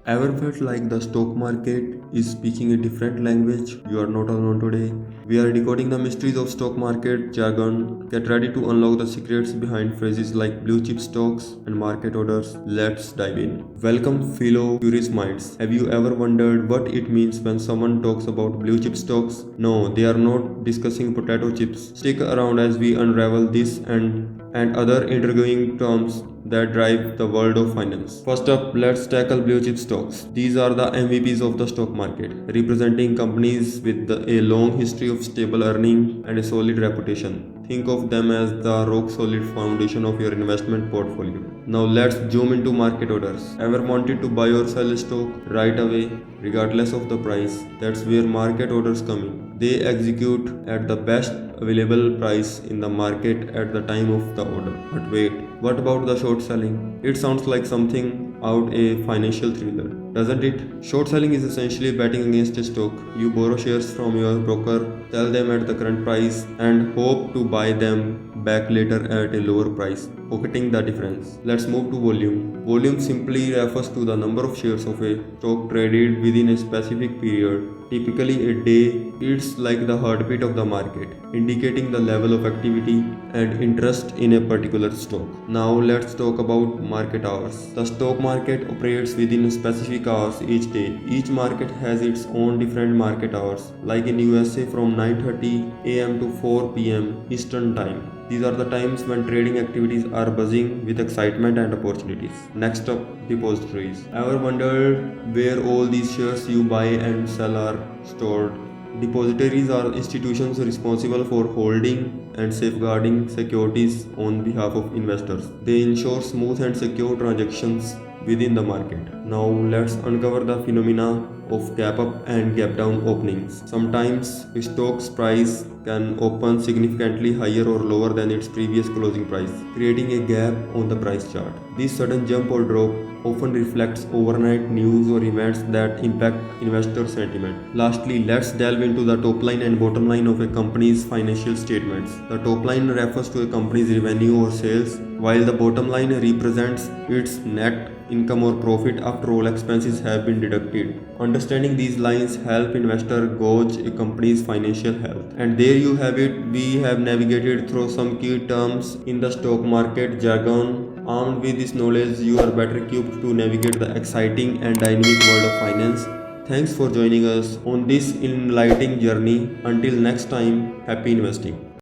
Ever felt like the stock market is speaking a different language? You are not alone today. We are decoding the mysteries of stock market jargon. Get ready to unlock the secrets behind phrases like blue chip stocks and market orders. Let's dive in. Welcome, fellow curious minds. Have you ever wondered what it means when someone talks about blue chip stocks? No, they are not discussing potato chips. Stick around as we unravel this and other intriguing terms that drive the world of finance. First up, let's tackle blue chip stocks. These are the MVPs of the stock market, representing companies with a long history of stable earning and a solid reputation. Think of them as the rock solid foundation of your investment portfolio. Now let's zoom into market orders. Ever wanted to buy or sell a stock right away, regardless of the price? That's where market orders come in. They execute at the best available price in the market at the time of the order. But wait, what about the short selling? It sounds like something out a financial thriller, doesn't it? Short selling is essentially betting against a stock. You borrow shares from your broker, sell them at the current price, and hope to buy them back later at a lower price, pocketing the difference. Let's move to volume. Volume simply refers to the number of shares of a stock traded within a specific period, typically a day. It's like the heartbeat of the market, indicating the level of activity and interest in a particular stock. Now let's talk about market hours. The stock market operates within specific hours each day. Each market has its own different market hours, like in USA from 9:30 a.m. to 4 p.m. Eastern Time. These are the times when trading activities are buzzing with excitement and opportunities. Next up, depositories. Ever wondered where all these shares you buy and sell are stored? Depositories are institutions responsible for holding and safeguarding securities on behalf of investors. They ensure smooth and secure transactions within the market. Now let's uncover the phenomena of gap up and gap down openings. Sometimes a stock's price can open significantly higher or lower than its previous closing price, creating a gap on the price chart. This sudden jump or drop often reflects overnight news or events that impact investor sentiment. Lastly, let's delve into the top line and bottom line of a company's financial statements. The top line refers to a company's revenue or sales, while the bottom line represents its net income or profit after all expenses have been deducted. Understanding these lines help investor gauge a company's financial health. And there you have it. We have navigated through some key terms in the stock market jargon. Armed with this knowledge, you are better equipped to navigate the exciting and dynamic world of finance. Thanks for joining us on this enlightening journey. Until next time, happy investing.